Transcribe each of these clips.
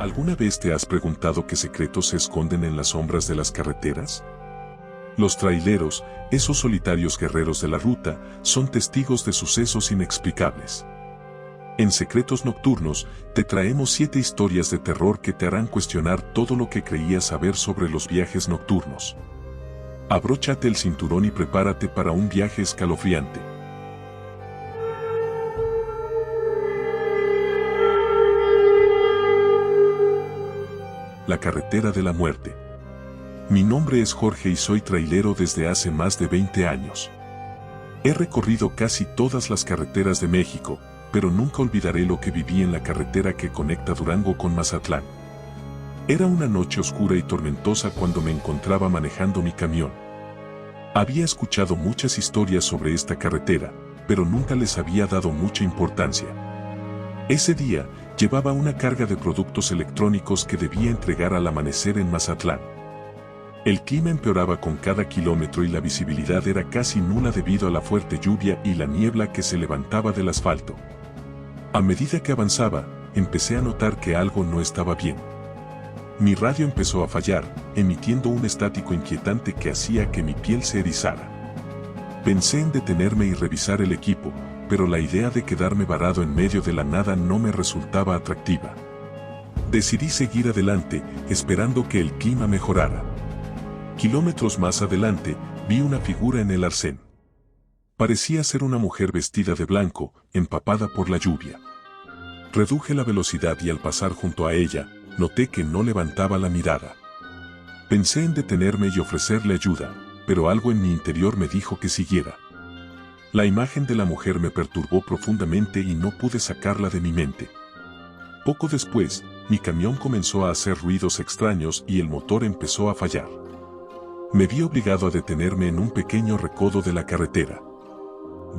¿Alguna vez te has preguntado qué secretos se esconden en las sombras de las carreteras? Los traileros, esos solitarios guerreros de la ruta, son testigos de sucesos inexplicables. En Secretos Nocturnos, te traemos 7 historias de terror que te harán cuestionar todo lo que creías saber sobre los viajes nocturnos. Abróchate el cinturón y prepárate para un viaje escalofriante. La carretera de la muerte. Mi nombre es Jorge y soy trailero desde hace más de 20 años. He recorrido casi todas las carreteras de México, pero nunca olvidaré lo que viví en la carretera que conecta Durango con Mazatlán. Era una noche oscura y tormentosa cuando me encontraba manejando mi camión. Había escuchado muchas historias sobre esta carretera, pero nunca les había dado mucha importancia. Ese día, llevaba una carga de productos electrónicos que debía entregar al amanecer en Mazatlán. El clima empeoraba con cada kilómetro y la visibilidad era casi nula debido a la fuerte lluvia y la niebla que se levantaba del asfalto. A medida que avanzaba, empecé a notar que algo no estaba bien. Mi radio empezó a fallar, emitiendo un estático inquietante que hacía que mi piel se erizara. Pensé en detenerme y revisar el equipo, pero la idea de quedarme varado en medio de la nada no me resultaba atractiva. Decidí seguir adelante, esperando que el clima mejorara. Kilómetros más adelante, vi una figura en el arcén. Parecía ser una mujer vestida de blanco, empapada por la lluvia. Reduje la velocidad y al pasar junto a ella, noté que no levantaba la mirada. Pensé en detenerme y ofrecerle ayuda, pero algo en mi interior me dijo que siguiera. La imagen de la mujer me perturbó profundamente y no pude sacarla de mi mente. Poco después, mi camión comenzó a hacer ruidos extraños y el motor empezó a fallar. Me vi obligado a detenerme en un pequeño recodo de la carretera.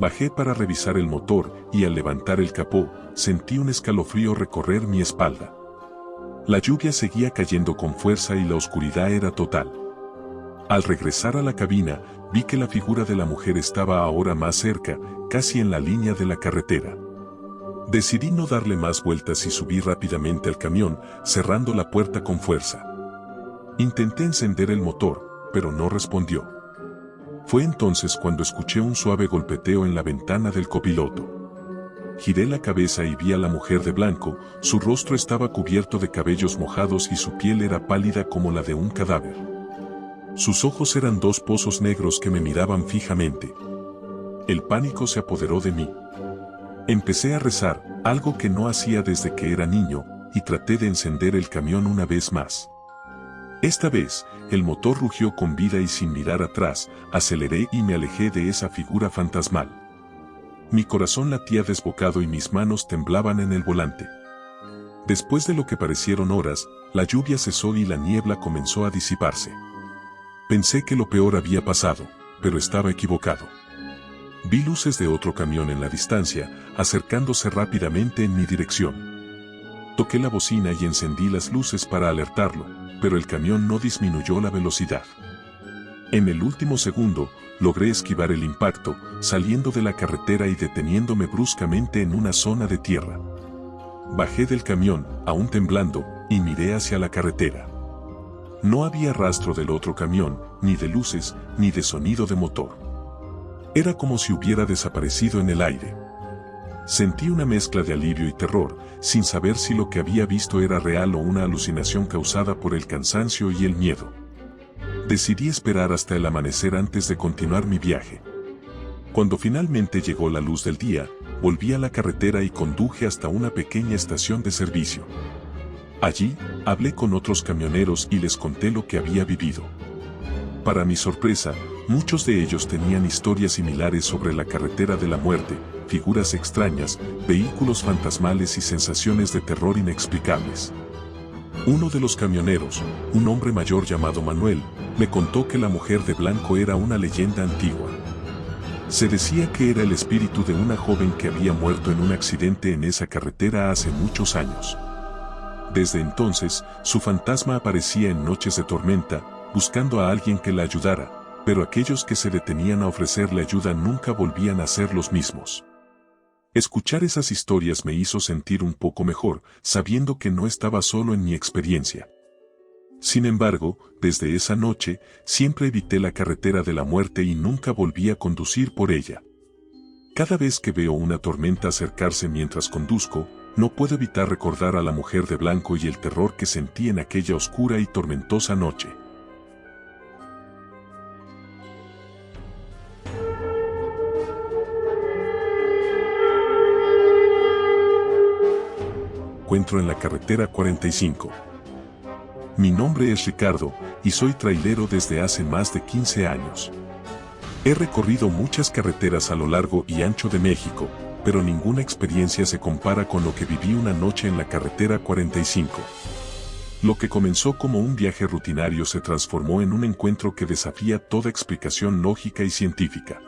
Bajé para revisar el motor y al levantar el capó, sentí un escalofrío recorrer mi espalda. La lluvia seguía cayendo con fuerza y la oscuridad era total. Al regresar a la cabina, vi que la figura de la mujer estaba ahora más cerca, casi en la línea de la carretera. Decidí no darle más vueltas y subí rápidamente al camión, cerrando la puerta con fuerza. Intenté encender el motor, pero no respondió. Fue entonces cuando escuché un suave golpeteo en la ventana del copiloto. Giré la cabeza y vi a la mujer de blanco, su rostro estaba cubierto de cabellos mojados y su piel era pálida como la de un cadáver. Sus ojos eran 2 pozos negros que me miraban fijamente. El pánico se apoderó de mí. Empecé a rezar, algo que no hacía desde que era niño, y traté de encender el camión una vez más. Esta vez, el motor rugió con vida y sin mirar atrás, aceleré y me alejé de esa figura fantasmal. Mi corazón latía desbocado y mis manos temblaban en el volante. Después de lo que parecieron horas, la lluvia cesó y la niebla comenzó a disiparse. Pensé que lo peor había pasado, pero estaba equivocado. Vi luces de otro camión en la distancia, acercándose rápidamente en mi dirección. Toqué la bocina y encendí las luces para alertarlo, pero el camión no disminuyó la velocidad. En el último segundo, logré esquivar el impacto, saliendo de la carretera y deteniéndome bruscamente en una zona de tierra. Bajé del camión, aún temblando, y miré hacia la carretera. No había rastro del otro camión, ni de luces, ni de sonido de motor. Era como si hubiera desaparecido en el aire. Sentí una mezcla de alivio y terror, sin saber si lo que había visto era real o una alucinación causada por el cansancio y el miedo. Decidí esperar hasta el amanecer antes de continuar mi viaje. Cuando finalmente llegó la luz del día, volví a la carretera y conduje hasta una pequeña estación de servicio. Allí, hablé con otros camioneros y les conté lo que había vivido. Para mi sorpresa, muchos de ellos tenían historias similares sobre la carretera de la muerte, figuras extrañas, vehículos fantasmales y sensaciones de terror inexplicables. Uno de los camioneros, un hombre mayor llamado Manuel, me contó que la mujer de blanco era una leyenda antigua. Se decía que era el espíritu de una joven que había muerto en un accidente en esa carretera hace muchos años. Desde entonces, su fantasma aparecía en noches de tormenta, buscando a alguien que la ayudara, pero aquellos que se detenían a ofrecerle ayuda nunca volvían a ser los mismos. Escuchar esas historias me hizo sentir un poco mejor, sabiendo que no estaba solo en mi experiencia. Sin embargo, desde esa noche, siempre evité la carretera de la muerte y nunca volví a conducir por ella. Cada vez que veo una tormenta acercarse mientras conduzco, no puedo evitar recordar a la mujer de blanco y el terror que sentí en aquella oscura y tormentosa noche. Encuentro en la carretera 45. Mi nombre es Ricardo, y soy trailero desde hace más de 15 años. He recorrido muchas carreteras a lo largo y ancho de México, pero ninguna experiencia se compara con lo que viví una noche en la carretera 45. Lo que comenzó como un viaje rutinario se transformó en un encuentro que desafía toda explicación lógica y científica.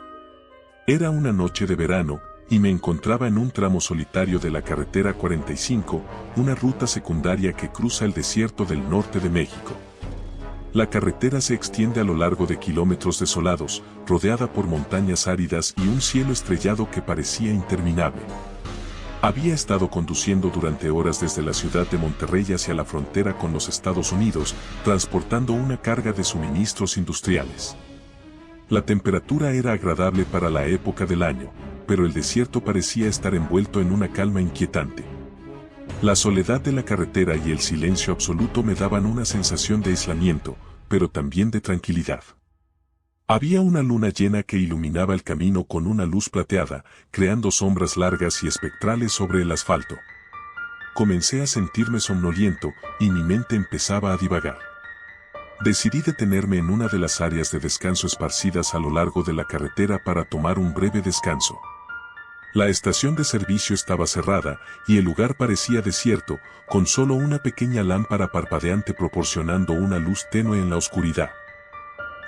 Era una noche de verano, y me encontraba en un tramo solitario de la carretera 45, una ruta secundaria que cruza el desierto del norte de México. La carretera se extiende a lo largo de kilómetros desolados, rodeada por montañas áridas y un cielo estrellado que parecía interminable. Había estado conduciendo durante horas desde la ciudad de Monterrey hacia la frontera con los Estados Unidos, transportando una carga de suministros industriales. La temperatura era agradable para la época del año, pero el desierto parecía estar envuelto en una calma inquietante. La soledad de la carretera y el silencio absoluto me daban una sensación de aislamiento, pero también de tranquilidad. Había una luna llena que iluminaba el camino con una luz plateada, creando sombras largas y espectrales sobre el asfalto. Comencé a sentirme somnoliento, y mi mente empezaba a divagar. Decidí detenerme en una de las áreas de descanso esparcidas a lo largo de la carretera para tomar un breve descanso. La estación de servicio estaba cerrada, y el lugar parecía desierto, con solo una pequeña lámpara parpadeante proporcionando una luz tenue en la oscuridad.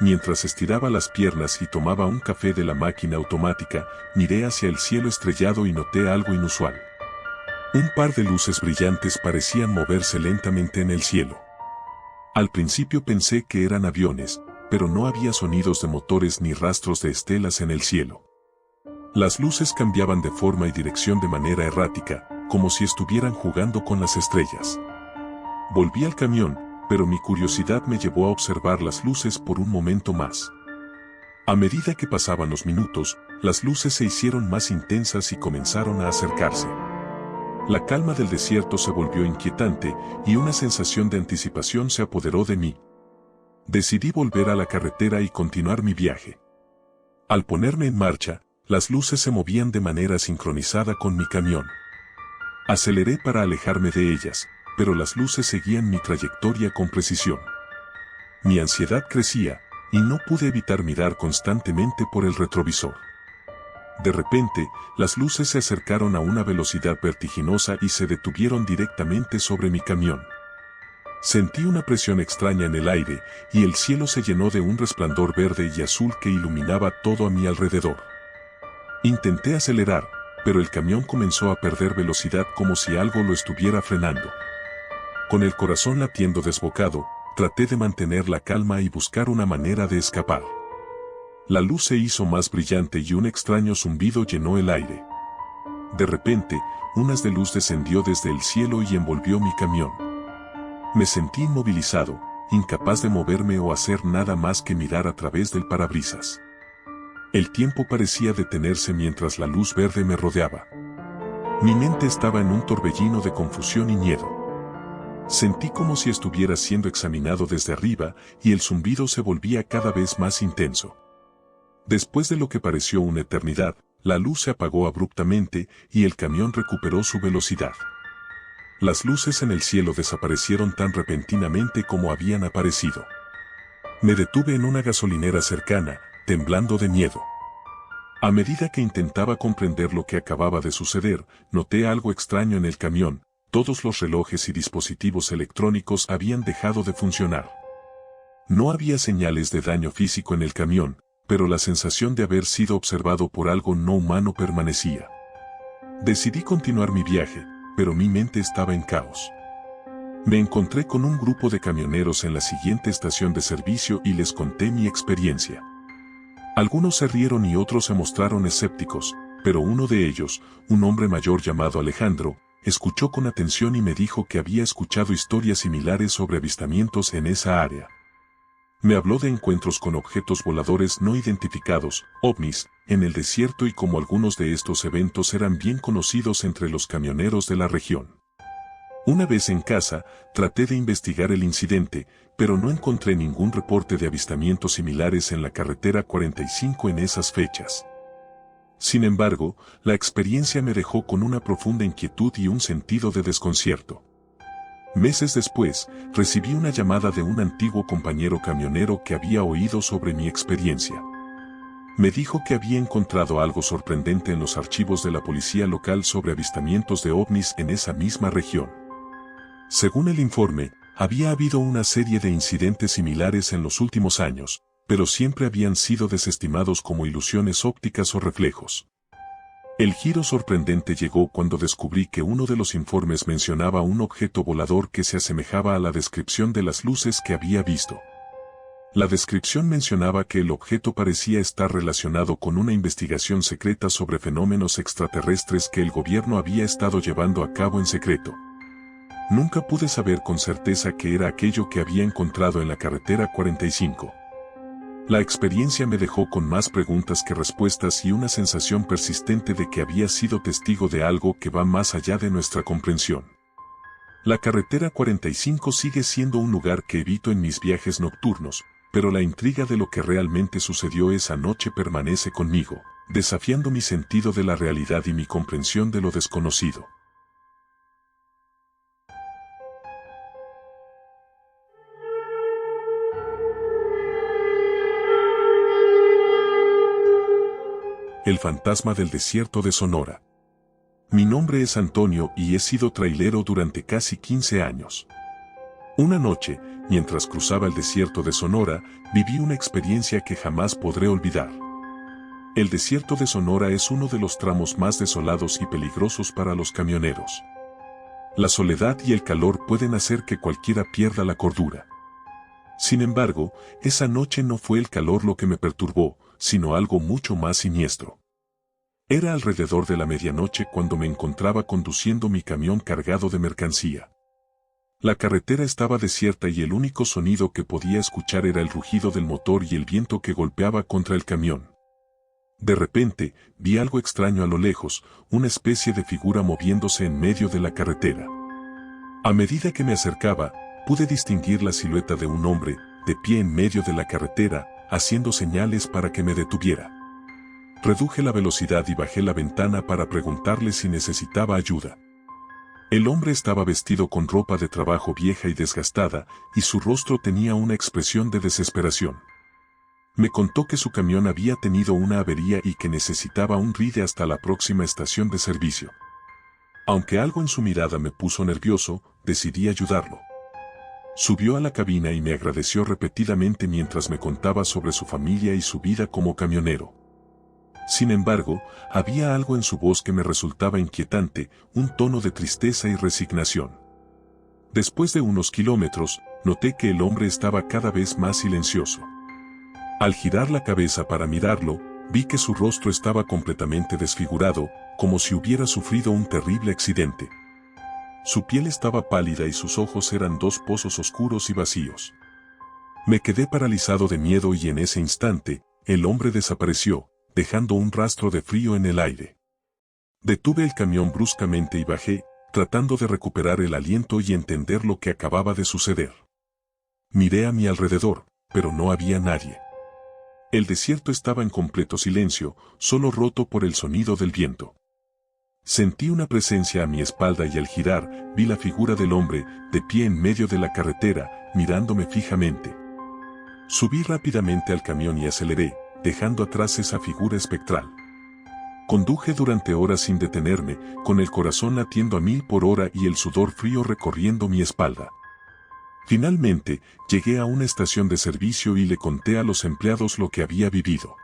Mientras estiraba las piernas y tomaba un café de la máquina automática, miré hacia el cielo estrellado y noté algo inusual. Un par de luces brillantes parecían moverse lentamente en el cielo. Al principio pensé que eran aviones, pero no había sonidos de motores ni rastros de estelas en el cielo. Las luces cambiaban de forma y dirección de manera errática, como si estuvieran jugando con las estrellas. Volví al camión, pero mi curiosidad me llevó a observar las luces por un momento más. A medida que pasaban los minutos, las luces se hicieron más intensas y comenzaron a acercarse. La calma del desierto se volvió inquietante, y una sensación de anticipación se apoderó de mí. Decidí volver a la carretera y continuar mi viaje. Al ponerme en marcha, las luces se movían de manera sincronizada con mi camión. Aceleré para alejarme de ellas, pero las luces seguían mi trayectoria con precisión. Mi ansiedad crecía, y no pude evitar mirar constantemente por el retrovisor. De repente, las luces se acercaron a una velocidad vertiginosa y se detuvieron directamente sobre mi camión. Sentí una presión extraña en el aire, y el cielo se llenó de un resplandor verde y azul que iluminaba todo a mi alrededor. Intenté acelerar, pero el camión comenzó a perder velocidad como si algo lo estuviera frenando. Con el corazón latiendo desbocado, traté de mantener la calma y buscar una manera de escapar. La luz se hizo más brillante y un extraño zumbido llenó el aire. De repente, un haz de luz descendió desde el cielo y envolvió mi camión. Me sentí inmovilizado, incapaz de moverme o hacer nada más que mirar a través del parabrisas. El tiempo parecía detenerse mientras la luz verde me rodeaba. Mi mente estaba en un torbellino de confusión y miedo. Sentí como si estuviera siendo examinado desde arriba, y el zumbido se volvía cada vez más intenso. Después de lo que pareció una eternidad, la luz se apagó abruptamente y el camión recuperó su velocidad. Las luces en el cielo desaparecieron tan repentinamente como habían aparecido. Me detuve en una gasolinera cercana, temblando de miedo. A medida que intentaba comprender lo que acababa de suceder, noté algo extraño en el camión. Todos los relojes y dispositivos electrónicos habían dejado de funcionar. No había señales de daño físico en el camión, pero la sensación de haber sido observado por algo no humano permanecía. Decidí continuar mi viaje, pero mi mente estaba en caos. Me encontré con un grupo de camioneros en la siguiente estación de servicio y les conté mi experiencia. Algunos se rieron y otros se mostraron escépticos, pero uno de ellos, un hombre mayor llamado Alejandro, escuchó con atención y me dijo que había escuchado historias similares sobre avistamientos en esa área. Me habló de encuentros con objetos voladores no identificados, ovnis, en el desierto y cómo algunos de estos eventos eran bien conocidos entre los camioneros de la región. Una vez en casa, traté de investigar el incidente, pero no encontré ningún reporte de avistamientos similares en la carretera 45 en esas fechas. Sin embargo, la experiencia me dejó con una profunda inquietud y un sentido de desconcierto. Meses después, recibí una llamada de un antiguo compañero camionero que había oído sobre mi experiencia. Me dijo que había encontrado algo sorprendente en los archivos de la policía local sobre avistamientos de ovnis en esa misma región. Según el informe, había habido una serie de incidentes similares en los últimos años, pero siempre habían sido desestimados como ilusiones ópticas o reflejos. El giro sorprendente llegó cuando descubrí que uno de los informes mencionaba un objeto volador que se asemejaba a la descripción de las luces que había visto. La descripción mencionaba que el objeto parecía estar relacionado con una investigación secreta sobre fenómenos extraterrestres que el gobierno había estado llevando a cabo en secreto. Nunca pude saber con certeza qué era aquello que había encontrado en la carretera 45. La experiencia me dejó con más preguntas que respuestas y una sensación persistente de que había sido testigo de algo que va más allá de nuestra comprensión. La carretera 45 sigue siendo un lugar que evito en mis viajes nocturnos, pero la intriga de lo que realmente sucedió esa noche permanece conmigo, desafiando mi sentido de la realidad y mi comprensión de lo desconocido. El fantasma del desierto de Sonora. Mi nombre es Antonio y he sido trailero durante casi 15 años. Una noche, mientras cruzaba el desierto de Sonora, viví una experiencia que jamás podré olvidar. El desierto de Sonora es uno de los tramos más desolados y peligrosos para los camioneros. La soledad y el calor pueden hacer que cualquiera pierda la cordura. Sin embargo, esa noche no fue el calor lo que me perturbó, sino algo mucho más siniestro. Era alrededor de la medianoche cuando me encontraba conduciendo mi camión cargado de mercancía. La carretera estaba desierta y el único sonido que podía escuchar era el rugido del motor y el viento que golpeaba contra el camión. De repente, vi algo extraño a lo lejos, una especie de figura moviéndose en medio de la carretera. A medida que me acercaba, pude distinguir la silueta de un hombre, de pie en medio de la carretera, haciendo señales para que me detuviera. Reduje la velocidad y bajé la ventana para preguntarle si necesitaba ayuda. El hombre estaba vestido con ropa de trabajo vieja y desgastada, y su rostro tenía una expresión de desesperación. Me contó que su camión había tenido una avería y que necesitaba un ride hasta la próxima estación de servicio. Aunque algo en su mirada me puso nervioso, decidí ayudarlo. Subió a la cabina y me agradeció repetidamente mientras me contaba sobre su familia y su vida como camionero. Sin embargo, había algo en su voz que me resultaba inquietante, un tono de tristeza y resignación. Después de unos kilómetros, noté que el hombre estaba cada vez más silencioso. Al girar la cabeza para mirarlo, vi que su rostro estaba completamente desfigurado, como si hubiera sufrido un terrible accidente. Su piel estaba pálida y sus ojos eran dos pozos oscuros y vacíos. Me quedé paralizado de miedo y en ese instante, el hombre desapareció, dejando un rastro de frío en el aire. Detuve el camión bruscamente y bajé, tratando de recuperar el aliento y entender lo que acababa de suceder. Miré a mi alrededor, pero no había nadie. El desierto estaba en completo silencio, solo roto por el sonido del viento. Sentí una presencia a mi espalda y al girar, vi la figura del hombre, de pie en medio de la carretera, mirándome fijamente. Subí rápidamente al camión y aceleré, dejando atrás esa figura espectral. Conduje durante horas sin detenerme, con el corazón latiendo a 1000 por hora y el sudor frío recorriendo mi espalda. Finalmente, llegué a una estación de servicio y le conté a los empleados lo que había vivido.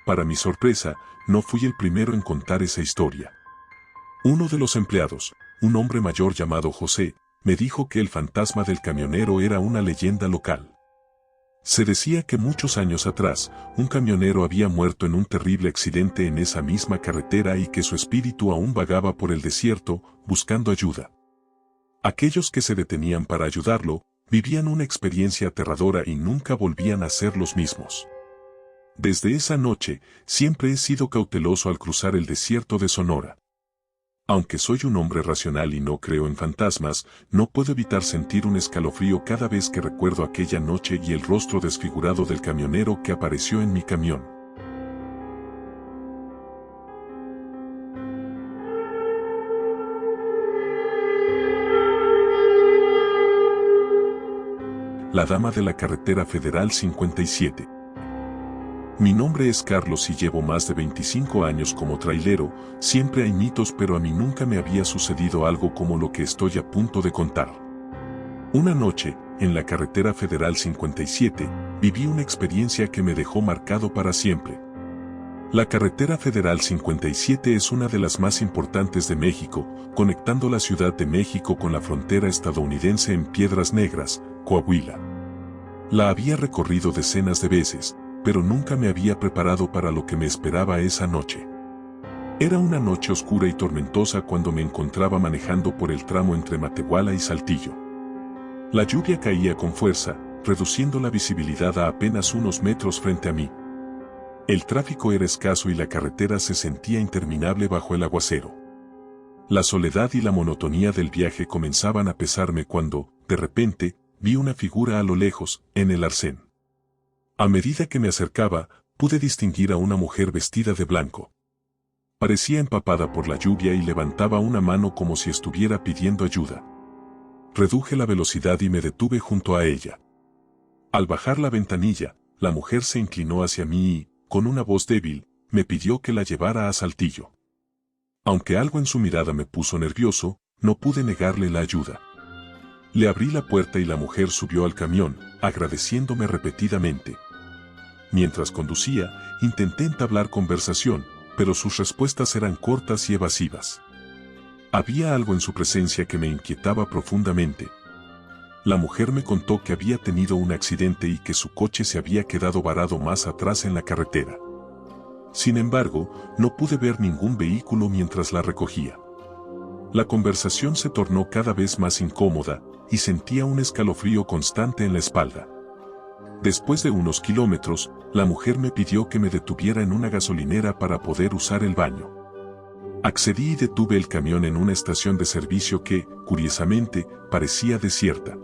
Para mi sorpresa, no fui el primero en contar esa historia. Uno de los empleados, un hombre mayor llamado José, me dijo que el fantasma del camionero era una leyenda local. Se decía que muchos años atrás, un camionero había muerto en un terrible accidente en esa misma carretera y que su espíritu aún vagaba por el desierto, buscando ayuda. Aquellos que se detenían para ayudarlo, vivían una experiencia aterradora y nunca volvían a ser los mismos. Desde esa noche, siempre he sido cauteloso al cruzar el desierto de Sonora. Aunque soy un hombre racional y no creo en fantasmas, no puedo evitar sentir un escalofrío cada vez que recuerdo aquella noche y el rostro desfigurado del camionero que apareció en mi camión. La dama de la carretera federal 57. Mi nombre es Carlos y llevo más de 25 años como trailero. Siempre hay mitos, pero a mí nunca me había sucedido algo como lo que estoy a punto de contar. Una noche, en la carretera federal 57, viví una experiencia que me dejó marcado para siempre. La carretera federal 57 es una de las más importantes de México, conectando la Ciudad de México con la frontera estadounidense en Piedras Negras, Coahuila. La había recorrido decenas de veces, pero nunca me había preparado para lo que me esperaba esa noche. Era una noche oscura y tormentosa cuando me encontraba manejando por el tramo entre Matehuala y Saltillo. La lluvia caía con fuerza, reduciendo la visibilidad a apenas unos metros frente a mí. El tráfico era escaso y la carretera se sentía interminable bajo el aguacero. La soledad y la monotonía del viaje comenzaban a pesarme cuando, de repente, vi una figura a lo lejos, en el arcén. A medida que me acercaba, pude distinguir a una mujer vestida de blanco. Parecía empapada por la lluvia y levantaba una mano como si estuviera pidiendo ayuda. Reduje la velocidad y me detuve junto a ella. Al bajar la ventanilla, la mujer se inclinó hacia mí y, con una voz débil, me pidió que la llevara a Saltillo. Aunque algo en su mirada me puso nervioso, no pude negarle la ayuda. Le abrí la puerta y la mujer subió al camión, agradeciéndome repetidamente. Mientras conducía, intenté entablar conversación, pero sus respuestas eran cortas y evasivas. Había algo en su presencia que me inquietaba profundamente. La mujer me contó que había tenido un accidente y que su coche se había quedado varado más atrás en la carretera. Sin embargo, no pude ver ningún vehículo mientras la recogía. La conversación se tornó cada vez más incómoda, y sentía un escalofrío constante en la espalda. Después de unos kilómetros, la mujer me pidió que me detuviera en una gasolinera para poder usar el baño. Accedí y detuve el camión en una estación de servicio que, curiosamente, parecía desierta.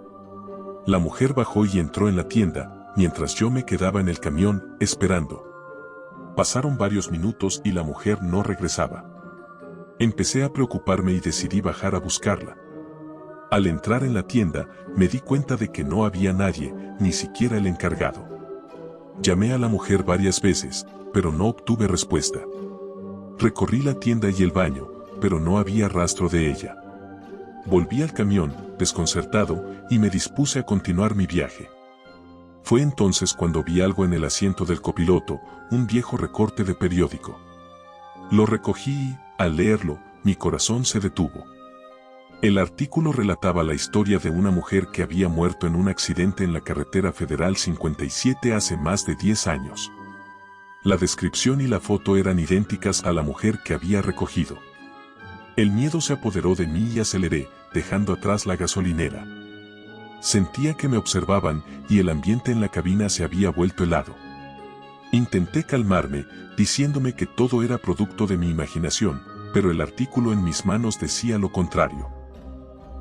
La mujer bajó y entró en la tienda, mientras yo me quedaba en el camión, esperando. Pasaron varios minutos y la mujer no regresaba. Empecé a preocuparme y decidí bajar a buscarla. Al entrar en la tienda, me di cuenta de que no había nadie, ni siquiera el encargado. Llamé a la mujer varias veces, pero no obtuve respuesta. Recorrí la tienda y el baño, pero no había rastro de ella. Volví al camión, desconcertado, y me dispuse a continuar mi viaje. Fue entonces cuando vi algo en el asiento del copiloto, un viejo recorte de periódico. Lo recogí y, al leerlo, mi corazón se detuvo. El artículo relataba la historia de una mujer que había muerto en un accidente en la carretera federal 57 hace más de 10 años. La descripción y la foto eran idénticas a la mujer que había recogido. El miedo se apoderó de mí y aceleré, dejando atrás la gasolinera. Sentía que me observaban y el ambiente en la cabina se había vuelto helado. Intenté calmarme, diciéndome que todo era producto de mi imaginación, pero el artículo en mis manos decía lo contrario.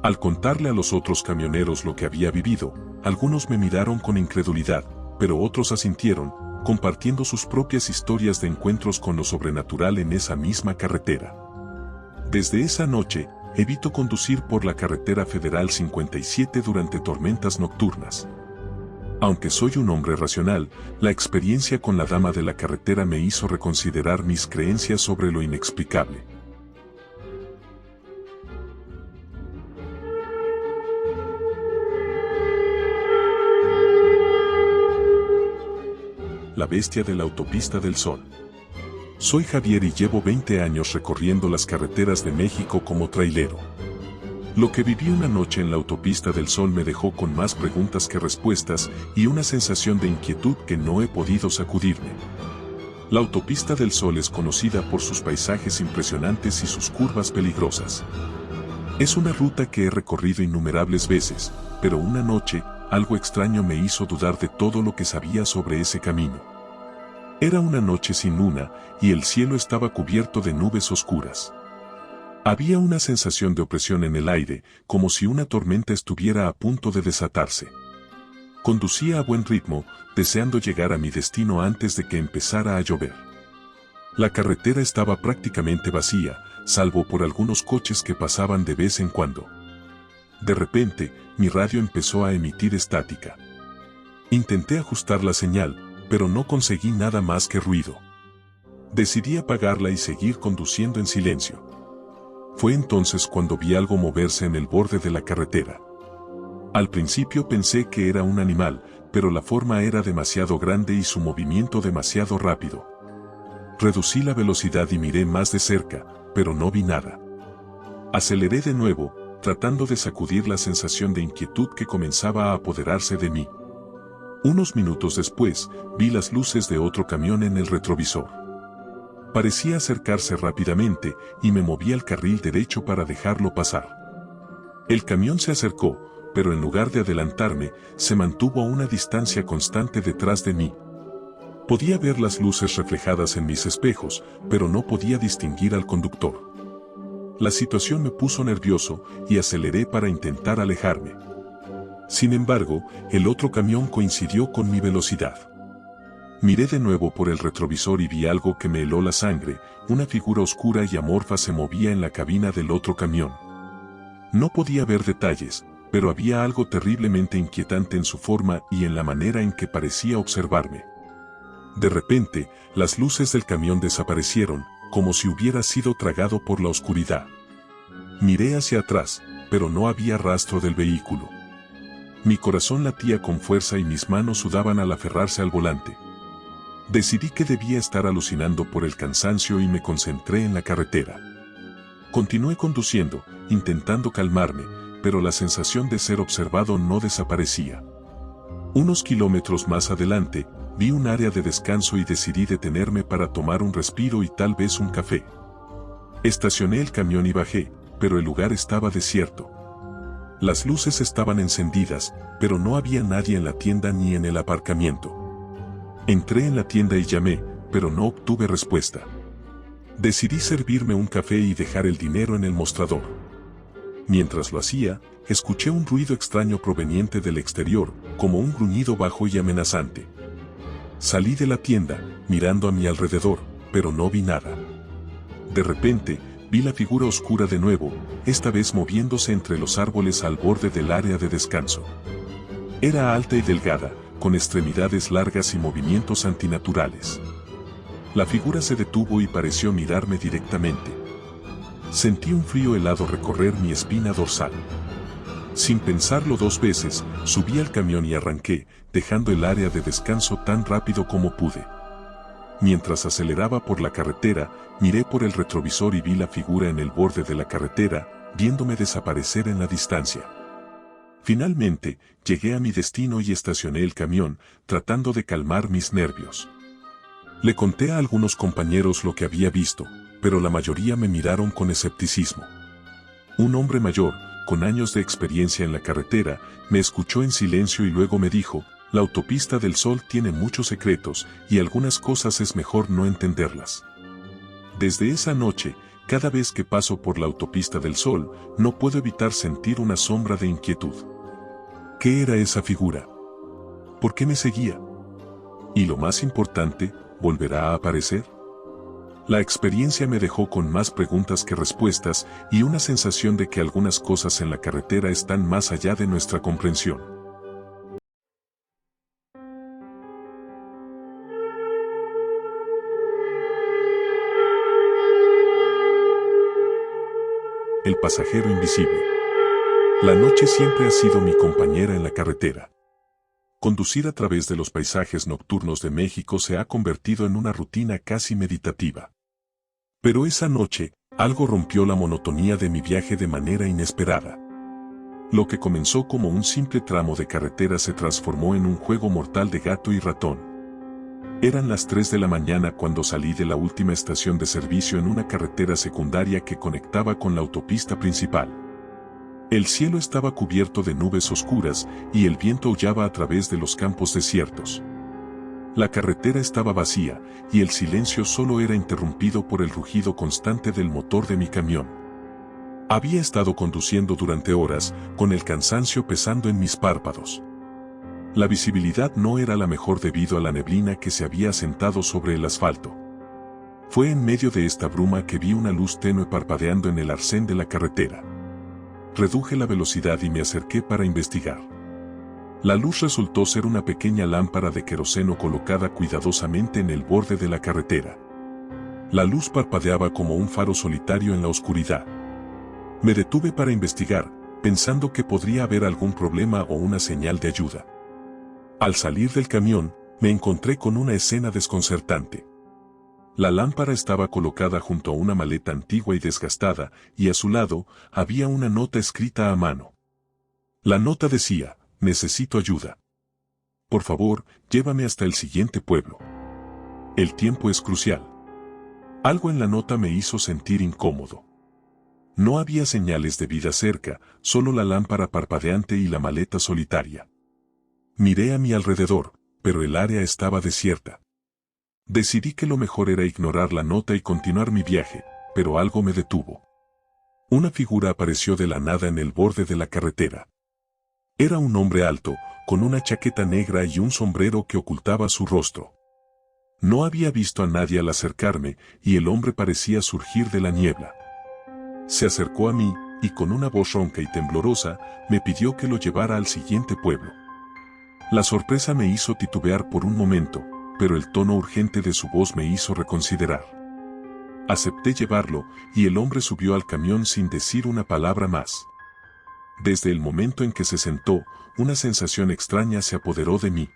Al contarle a los otros camioneros lo que había vivido, algunos me miraron con incredulidad, pero otros asintieron, compartiendo sus propias historias de encuentros con lo sobrenatural en esa misma carretera. Desde esa noche, evito conducir por la carretera federal 57 durante tormentas nocturnas. Aunque soy un hombre racional, la experiencia con la dama de la carretera me hizo reconsiderar mis creencias sobre lo inexplicable. La bestia de la autopista del Sol. Soy Javier y llevo 20 años recorriendo las carreteras de México como trailero. Lo que viví una noche en la autopista del Sol me dejó con más preguntas que respuestas y una sensación de inquietud que no he podido sacudirme. La autopista del Sol es conocida por sus paisajes impresionantes y sus curvas peligrosas. Es una ruta que he recorrido innumerables veces, pero una noche, algo extraño me hizo dudar de todo lo que sabía sobre ese camino. Era una noche sin luna y el cielo estaba cubierto de nubes oscuras. Había una sensación de opresión en el aire, como si una tormenta estuviera a punto de desatarse. Conducía a buen ritmo, deseando llegar a mi destino antes de que empezara a llover. La carretera estaba prácticamente vacía, salvo por algunos coches que pasaban de vez en cuando. De repente, mi radio empezó a emitir estática. Intenté ajustar la señal, pero no conseguí nada más que ruido. Decidí apagarla y seguir conduciendo en silencio. Fue entonces cuando vi algo moverse en el borde de la carretera. Al principio pensé que era un animal, pero la forma era demasiado grande y su movimiento demasiado rápido. Reducí la velocidad y miré más de cerca, pero no vi nada. Aceleré de nuevo, tratando de sacudir la sensación de inquietud que comenzaba a apoderarse de mí. Unos minutos después, vi las luces de otro camión en el retrovisor. Parecía acercarse rápidamente y me moví al carril derecho para dejarlo pasar. El camión se acercó, pero en lugar de adelantarme, se mantuvo a una distancia constante detrás de mí. Podía ver las luces reflejadas en mis espejos, pero no podía distinguir al conductor. La situación me puso nervioso y aceleré para intentar alejarme. Sin embargo, el otro camión coincidió con mi velocidad. Miré de nuevo por el retrovisor y vi algo que me heló la sangre. Una figura oscura y amorfa se movía en la cabina del otro camión. No podía ver detalles, pero había algo terriblemente inquietante en su forma y en la manera en que parecía observarme. De repente, las luces del camión desaparecieron, como si hubiera sido tragado por la oscuridad. Miré hacia atrás, pero no había rastro del vehículo. Mi corazón latía con fuerza y mis manos sudaban al aferrarse al volante. Decidí que debía estar alucinando por el cansancio y me concentré en la carretera. Continué conduciendo, intentando calmarme, pero la sensación de ser observado no desaparecía. Unos kilómetros más adelante, vi un área de descanso y decidí detenerme para tomar un respiro y tal vez un café. Estacioné el camión y bajé, pero el lugar estaba desierto. Las luces estaban encendidas, pero no había nadie en la tienda ni en el aparcamiento. Entré en la tienda y llamé, pero no obtuve respuesta. Decidí servirme un café y dejar el dinero en el mostrador. Mientras lo hacía, escuché un ruido extraño proveniente del exterior, como un gruñido bajo y amenazante. Salí de la tienda, mirando a mi alrededor, pero no vi nada. De repente, vi la figura oscura de nuevo, esta vez moviéndose entre los árboles al borde del área de descanso. Era alta y delgada, con extremidades largas y movimientos antinaturales. La figura se detuvo y pareció mirarme directamente. Sentí un frío helado recorrer mi espina dorsal. Sin pensarlo dos veces, subí al camión y arranqué, dejando el área de descanso tan rápido como pude. Mientras aceleraba por la carretera, miré por el retrovisor y vi la figura en el borde de la carretera, viéndome desaparecer en la distancia. Finalmente, llegué a mi destino y estacioné el camión, tratando de calmar mis nervios. Le conté a algunos compañeros lo que había visto, pero la mayoría me miraron con escepticismo. Un hombre mayor, con años de experiencia en la carretera, me escuchó en silencio y luego me dijo: la autopista del Sol tiene muchos secretos y algunas cosas es mejor no entenderlas. Desde esa noche, cada vez que paso por la autopista del Sol, no puedo evitar sentir una sombra de inquietud. ¿Qué era esa figura? ¿Por qué me seguía? Y lo más importante, ¿volverá a aparecer? La experiencia me dejó con más preguntas que respuestas y una sensación de que algunas cosas en la carretera están más allá de nuestra comprensión. El pasajero invisible. La noche siempre ha sido mi compañera en la carretera. Conducir a través de los paisajes nocturnos de México se ha convertido en una rutina casi meditativa. Pero esa noche, Algo rompió la monotonía de mi viaje de manera inesperada. Lo que comenzó como un simple tramo de carretera se transformó en un juego mortal de gato y ratón. Eran las 3 de la mañana cuando salí de la última estación de servicio en una carretera secundaria que conectaba con la autopista principal. El cielo estaba cubierto de nubes oscuras y el viento aullaba a través de los campos desiertos. La carretera estaba vacía y el silencio solo era interrumpido por el rugido constante del motor de mi camión. Había estado conduciendo durante horas, con el cansancio pesando en mis párpados. La visibilidad no era la mejor debido a la neblina que se había asentado sobre el asfalto. Fue en medio de esta bruma que vi una luz tenue parpadeando en el arcén de la carretera. Reduje la velocidad y me acerqué para investigar. La luz resultó ser una pequeña lámpara de queroseno colocada cuidadosamente en el borde de la carretera. La luz parpadeaba como un faro solitario en la oscuridad. Me detuve para investigar, pensando que podría haber algún problema o una señal de ayuda. Al salir del camión, me encontré con una escena desconcertante. La lámpara estaba colocada junto a una maleta antigua y desgastada, y a su lado había una nota escrita a mano. La nota decía: necesito ayuda. Por favor, llévame hasta el siguiente pueblo. El tiempo es crucial. Algo en la nota me hizo sentir incómodo. No había señales de vida cerca, solo la lámpara parpadeante y la maleta solitaria. Miré a mi alrededor, pero el área estaba desierta. Decidí que lo mejor era ignorar la nota y continuar mi viaje, pero algo me detuvo. Una figura apareció de la nada en el borde de la carretera. Era un hombre alto, con una chaqueta negra y un sombrero que ocultaba su rostro. No había visto a nadie al acercarme, y el hombre parecía surgir de la niebla. Se acercó a mí, y con una voz ronca y temblorosa, me pidió que lo llevara al siguiente pueblo. La sorpresa me hizo titubear por un momento, pero el tono urgente de su voz me hizo reconsiderar. Acepté llevarlo, y el hombre subió al camión sin decir una palabra más. Desde el momento en que se sentó, una sensación extraña se apoderó de mí.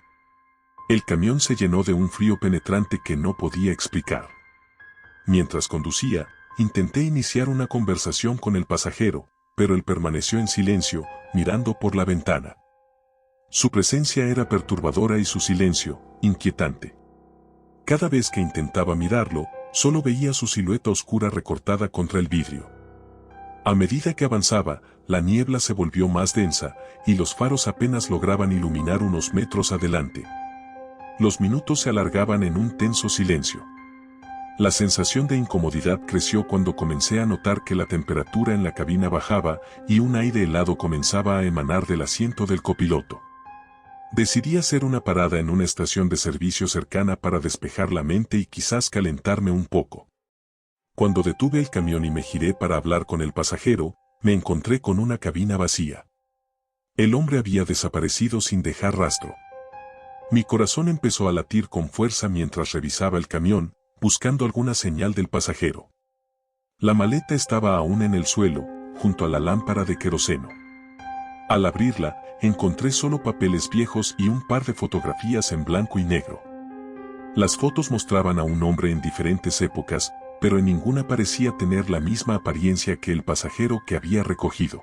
El camión se llenó de un frío penetrante que no podía explicar. Mientras conducía, intenté iniciar una conversación con el pasajero, pero él permaneció en silencio, mirando por la ventana. Su presencia era perturbadora y su silencio, inquietante. Cada vez que intentaba mirarlo, solo veía su silueta oscura recortada contra el vidrio. A medida que avanzaba, la niebla se volvió más densa, y los faros apenas lograban iluminar unos metros adelante. Los minutos se alargaban en un tenso silencio. La sensación de incomodidad creció cuando comencé a notar que la temperatura en la cabina bajaba y un aire helado comenzaba a emanar del asiento del copiloto. Decidí hacer una parada en una estación de servicio cercana para despejar la mente y quizás calentarme un poco. Cuando detuve el camión y me giré para hablar con el pasajero, me encontré con una cabina vacía. El hombre había desaparecido sin dejar rastro. Mi corazón empezó a latir con fuerza mientras revisaba el camión, buscando alguna señal del pasajero. La maleta estaba aún en el suelo, junto a la lámpara de queroseno. Al abrirla, encontré solo papeles viejos y un par de fotografías en blanco y negro. Las fotos mostraban a un hombre en diferentes épocas, pero en ninguna parecía tener la misma apariencia que el pasajero que había recogido.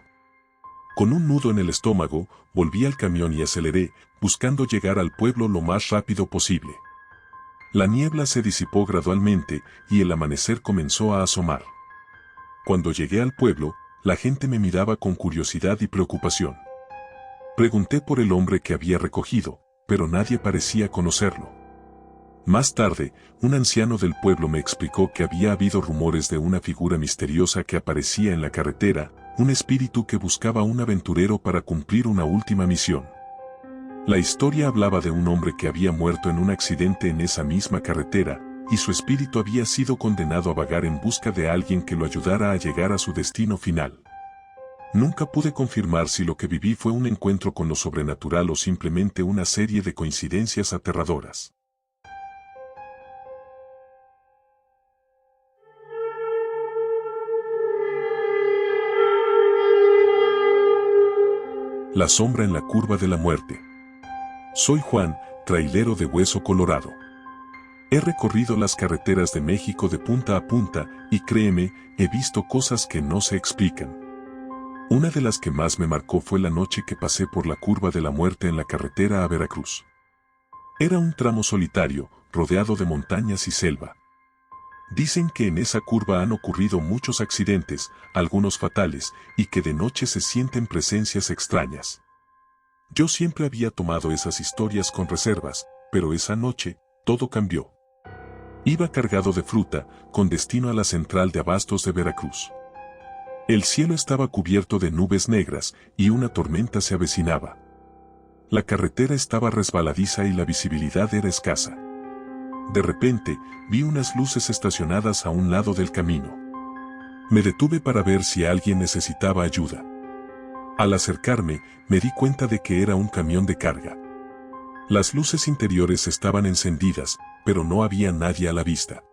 Con un nudo en el estómago, volví al camión y aceleré, buscando llegar al pueblo lo más rápido posible. La niebla se disipó gradualmente y el amanecer comenzó a asomar. Cuando llegué al pueblo, la gente me miraba con curiosidad y preocupación. Pregunté por el hombre que había recogido, pero nadie parecía conocerlo. Más tarde, un anciano del pueblo me explicó que había habido rumores de una figura misteriosa que aparecía en la carretera, un espíritu que buscaba un aventurero para cumplir una última misión. La historia hablaba de un hombre que había muerto en un accidente en esa misma carretera, y su espíritu había sido condenado a vagar en busca de alguien que lo ayudara a llegar a su destino final. Nunca pude confirmar si lo que viví fue un encuentro con lo sobrenatural o simplemente una serie de coincidencias aterradoras. La sombra en la curva de la muerte. Soy Juan, trailero de Hueso Colorado. He recorrido las carreteras de México de punta a punta y créeme, he visto cosas que no se explican. Una de las que más me marcó fue la noche que pasé por la curva de la muerte en la carretera a Veracruz. Era un tramo solitario, rodeado de montañas y selva. Dicen que en esa curva han ocurrido muchos accidentes, algunos fatales, y que de noche se sienten presencias extrañas. Yo siempre había tomado esas historias con reservas, pero esa noche, todo cambió. Iba cargado de fruta, con destino a la central de abastos de Veracruz. El cielo estaba cubierto de nubes negras y una tormenta se avecinaba. La carretera estaba resbaladiza y la visibilidad era escasa. De repente, vi unas luces estacionadas a un lado del camino. Me detuve para ver si alguien necesitaba ayuda. Al acercarme, me di cuenta de que era un camión de carga. Las luces interiores estaban encendidas, pero no había nadie a la vista.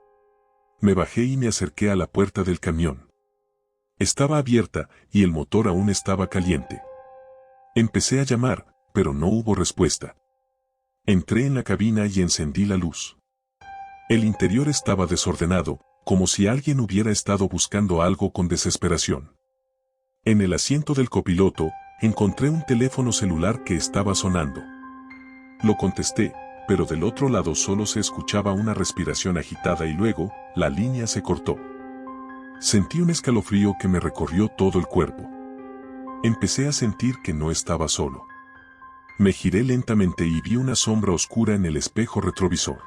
Me bajé y me acerqué a la puerta del camión. Estaba abierta y el motor aún estaba caliente. Empecé a llamar, pero no hubo respuesta. Entré en la cabina y encendí la luz. El interior estaba desordenado, como si alguien hubiera estado buscando algo con desesperación. En el asiento del copiloto, encontré un teléfono celular que estaba sonando. Lo contesté, pero del otro lado solo se escuchaba una respiración agitada y luego, la línea se cortó. Sentí un escalofrío que me recorrió todo el cuerpo. Empecé a sentir que no estaba solo. Me giré lentamente y vi una sombra oscura en el espejo retrovisor.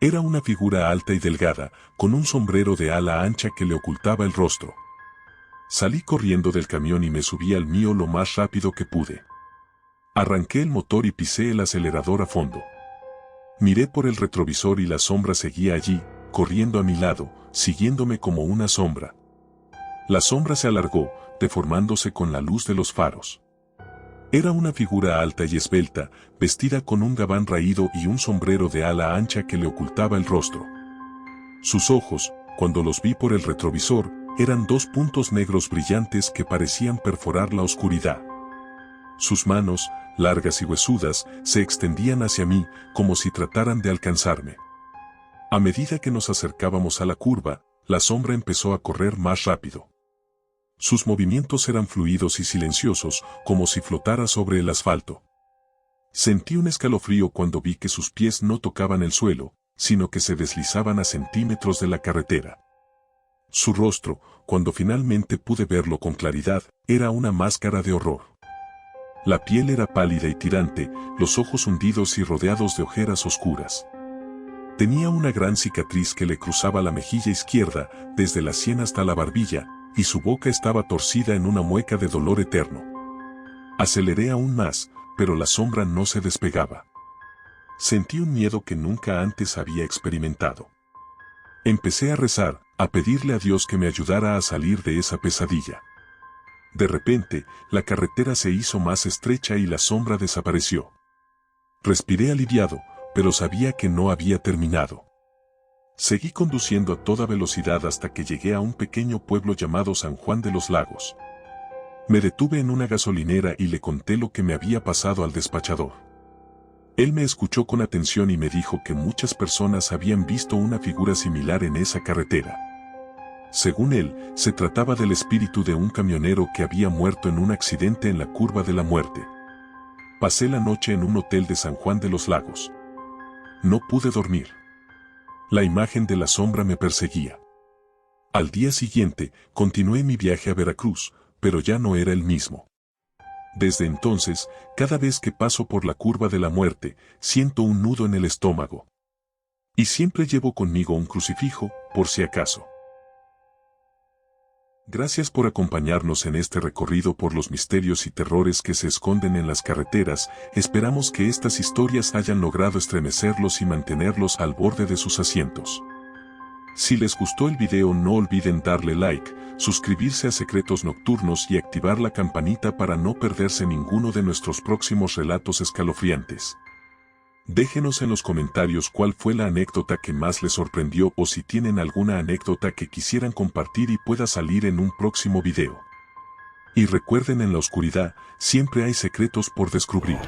Era una figura alta y delgada, con un sombrero de ala ancha que le ocultaba el rostro. Salí corriendo del camión y me subí al mío lo más rápido que pude. Arranqué el motor y pisé el acelerador a fondo. Miré por el retrovisor y la sombra seguía allí, corriendo a mi lado, siguiéndome como una sombra. La sombra se alargó, deformándose con la luz de los faros. Era una figura alta y esbelta, vestida con un gabán raído y un sombrero de ala ancha que le ocultaba el rostro. Sus ojos, cuando los vi por el retrovisor, eran dos puntos negros brillantes que parecían perforar la oscuridad. Sus manos, largas y huesudas, se extendían hacia mí, como si trataran de alcanzarme. A medida que nos acercábamos a la curva, la sombra empezó a correr más rápido. Sus movimientos eran fluidos y silenciosos, como si flotara sobre el asfalto. Sentí un escalofrío cuando vi que sus pies no tocaban el suelo, sino que se deslizaban a centímetros de la carretera. Su rostro, cuando finalmente pude verlo con claridad, era una máscara de horror. La piel era pálida y tirante, los ojos hundidos y rodeados de ojeras oscuras. Tenía una gran cicatriz que le cruzaba la mejilla izquierda, desde la sien hasta la barbilla, y su boca estaba torcida en una mueca de dolor eterno. Aceleré aún más, pero la sombra no se despegaba. Sentí un miedo que nunca antes había experimentado. Empecé a rezar, a pedirle a Dios que me ayudara a salir de esa pesadilla. De repente, la carretera se hizo más estrecha y la sombra desapareció. Respiré aliviado, pero sabía que no había terminado. Seguí conduciendo a toda velocidad hasta que llegué a un pequeño pueblo llamado San Juan de los Lagos. Me detuve en una gasolinera y le conté lo que me había pasado al despachador. Él me escuchó con atención y me dijo que muchas personas habían visto una figura similar en esa carretera. Según él, se trataba del espíritu de un camionero que había muerto en un accidente en la curva de la muerte. Pasé la noche en un hotel de San Juan de los Lagos. No pude dormir. La imagen de la sombra me perseguía. Al día siguiente, continué mi viaje a Veracruz, pero ya no era el mismo. Desde entonces, cada vez que paso por la curva de la muerte, siento un nudo en el estómago. Y siempre llevo conmigo un crucifijo, por si acaso. Gracias por acompañarnos en este recorrido por los misterios y terrores que se esconden en las carreteras. Esperamos que estas historias hayan logrado estremecerlos y mantenerlos al borde de sus asientos. Si les gustó el video, no olviden darle like, suscribirse a Secretos Nocturnos y activar la campanita para no perderse ninguno de nuestros próximos relatos escalofriantes. Déjenos en los comentarios cuál fue la anécdota que más les sorprendió o si tienen alguna anécdota que quisieran compartir y pueda salir en un próximo video. Y recuerden, en la oscuridad siempre hay secretos por descubrir.